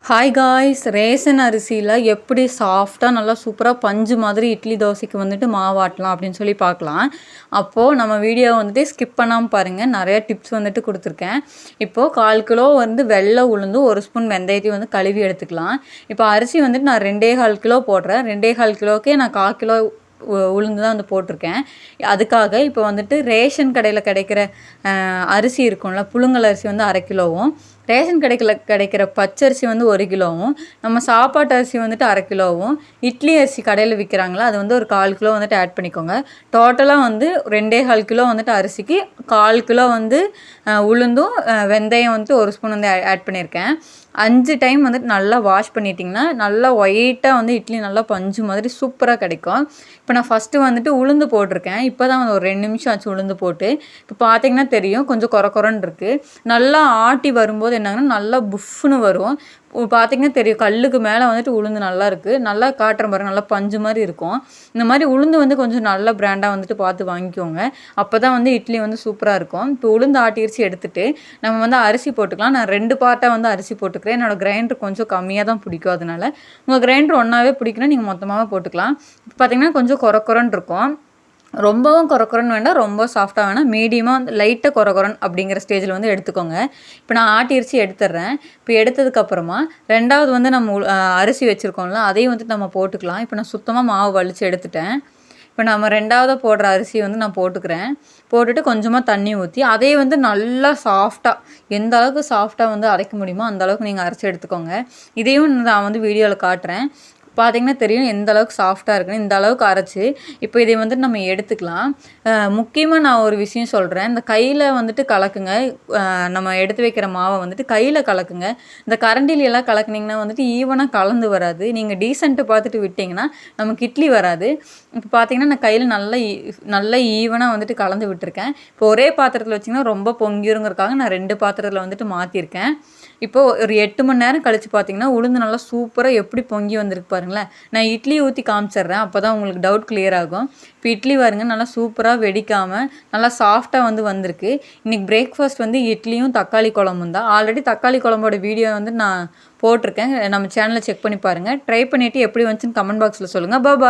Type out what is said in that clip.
Hi guys, ration அரிசியில் எப்படி சாஃப்டாக நல்லா சூப்பராக பஞ்சு மாதிரி இட்லி தோசைக்கு வந்துட்டு மாவாட்டலாம் அப்படின்னு சொல்லி பார்க்கலாம். அப்போது நம்ம வீடியோ வந்துட்டு ஸ்கிப் பண்ணாமல் பாருங்கள். நிறையா டிப்ஸ் வந்துட்டு கொடுத்துருக்கேன். இப்போது 1/4 கிலோ வந்து வெள்ளை உளுந்து 1 ஸ்பூன் வெந்தயத்தையும் வந்து கழுவி எடுத்துக்கலாம். இப்போ அரிசி வந்துட்டு நான் 2.25 கிலோ போடுறேன். 2.25 கிலோக்கே நான் 1/4 கிலோ உளுந்து தான் வந்து போட்டிருக்கேன். அதுக்காக இப்போ வந்துட்டு ரேஷன் கடையில் கிடைக்கிற அரிசி இருக்கும்ல, புழுங்கல் அரிசி வந்து 1/2 கிலோவும், ரேஷன் கிடைக்கிற பச்சரிசி வந்து 1 கிலோவும், நம்ம சாப்பாட்டு அரிசி வந்துட்டு 1/2 கிலோவும், இட்லி அரிசி கடையில் விற்கிறாங்களா அது வந்து ஒரு 1/4 கிலோ வந்துட்டு ஆட் பண்ணிக்கோங்க. டோட்டலாக வந்து 2.25 கிலோ வந்துட்டு அரிசிக்கு 1/4 கிலோ வந்து உளுந்தும் வெந்தயம் வந்துட்டு 1 ஸ்பூன் வந்து ஆட் பண்ணியிருக்கேன். 5 டைம் வந்துட்டு நல்லா வாஷ் பண்ணிட்டிங்கன்னா நல்லா ஒயிட்டாக வந்து இட்லி நல்லா பஞ்சு மாதிரி சூப்பராக கிடைக்கும். இப்போ நான் ஃபஸ்ட்டு வந்துட்டு உளுந்து போட்டிருக்கேன். இப்போ தான் ஒரு 2 நிமிஷம் ஆச்சு உளுந்து போட்டு. இப்போ பார்த்தீங்கன்னா தெரியும் கொஞ்சம் கொரன்னு இருக்குது. நல்லா ஆட்டி வரும்போது என்னாங்கன்னா நல்லா புஃப்னு வரும். பார்த்திங்கன்னா தெரியும் கல்லுக்கு மேலே வந்துட்டு உளுந்து நல்லா இருக்குது. நல்லா காட்டுற பாருங்க, நல்லா பஞ்சு மாதிரி இருக்கும். இந்த மாதிரி உளுந்து வந்து கொஞ்சம் நல்ல பிராண்டாக வந்துட்டு பார்த்து வாங்கிக்கோங்க. அப்போ தான் வந்து இட்லி வந்து சூப்பராக இருக்கும். இப்போ உளுந்து ஆட்டிரிச்சு எடுத்துகிட்டு நம்ம வந்து அரிசி போட்டுக்கலாம். நான் 2 பார்ட்டாக வந்து அரிசி போட்டுக்கிறேன். என்னோடய கிரைண்டர் கொஞ்சம் கம்மியாக தான் பிடிக்கும். அதனால உங்கள் கிரைண்டர் ஒன்றாவே பிடிக்குன்னா நீங்கள் மொத்தமாகவே போட்டுக்கலாம். இப்போ பார்த்திங்கன்னா கொஞ்சம் கொரன்னு இருக்கும். ரொம்பவும் கொரன்னு வேண்டாம், ரொம்ப சாஃப்டாக வேணாம், மீடியமாக லைட்டாக கொரன்னு அப்படிங்கிற ஸ்டேஜில் வந்து எடுத்துக்கோங்க. இப்போ நான் ஆட்டிரிச்சு எடுத்துடுறேன். இப்போ எடுத்ததுக்கப்புறமா 2வது வந்து நம்ம அரிசி வச்சுருக்கோம்ல அதையும் வந்துட்டு நம்ம போட்டுக்கலாம். இப்போ நான் சுத்தமாக மாவு வலித்து எடுத்துட்டேன். இப்போ நம்ம 2வது போடுற அரிசி வந்து நான் போட்டுக்கிறேன். போட்டுட்டு கொஞ்சமாக தண்ணி ஊற்றி அதே வந்து நல்லா சாஃப்டாக, எந்த அளவுக்கு சாஃப்டாக வந்து அரைக்க முடியுமோ அந்த அளவுக்கு நீங்கள் அரைச்சி எடுத்துக்கோங்க. இதையும் நான் வந்து வீடியோவில் காட்டுறேன். பார்த்திங்கன்னா தெரியும் எந்த அளவுக்கு சாஃப்டாக இருக்குன்னு. இந்த அளவுக்கு அரைச்சி இப்போ இதை வந்துட்டு நம்ம எடுத்துக்கலாம். முக்கியமாக நான் ஒரு விஷயம் சொல்கிறேன். இந்த கையில் வந்துட்டு கலக்குங்க. நம்ம எடுத்து வைக்கிற மாவை வந்துட்டு கையில் கலக்குங்க. இந்த கரண்டிலெல்லாம் கலக்குனிங்கன்னா வந்துட்டு ஈவனாக கலந்து வராது. நீங்கள் டீசென்ட்டு பார்த்துட்டு விட்டிங்கன்னா நமக்கு இட்லி வராது. இப்போ பார்த்திங்கன்னா நான் கையில் நல்லா ஈவனாக வந்துட்டு கலந்து விட்டுருக்கேன். இப்போ ஒரே பாத்திரத்தில் வச்சிங்கன்னா ரொம்ப பொங்கிருங்கிறதுக்காக நான் 2 பாத்திரத்தில் வந்துட்டு மாற்றிருக்கேன். இப்போது ஒரு 8 மணி நேரம் கழித்து பார்த்திங்கன்னா உளுந்து நல்லா சூப்பராக எப்படி பொங்கி வந்திருக்கு பாருங்களேன். நான் இட்லி ஊற்றி காமிச்சிட்றேன், அப்போ தான் உங்களுக்கு டவுட் கிளியர் ஆகும். இப்போ இட்லி பாருங்க நல்லா சூப்பராக வெடிக்காமல் நல்லா சாஃப்டாக வந்து வந்திருக்கு. இன்றைக்கி பிரேக்ஃபாஸ்ட் வந்து இட்லியும் தக்காளி குழம்பும் தான். ஆல்ரெடி தக்காளி குழம்போட வீடியோ வந்து நான் போட்டிருக்கேன். நம்ம சேனலை செக் பண்ணி பாருங்கள். ட்ரை பண்ணிவிட்டு எப்படி வந்துச்சுன்னு கமெண்ட் பாக்ஸில் சொல்லுங்கள். பாய்.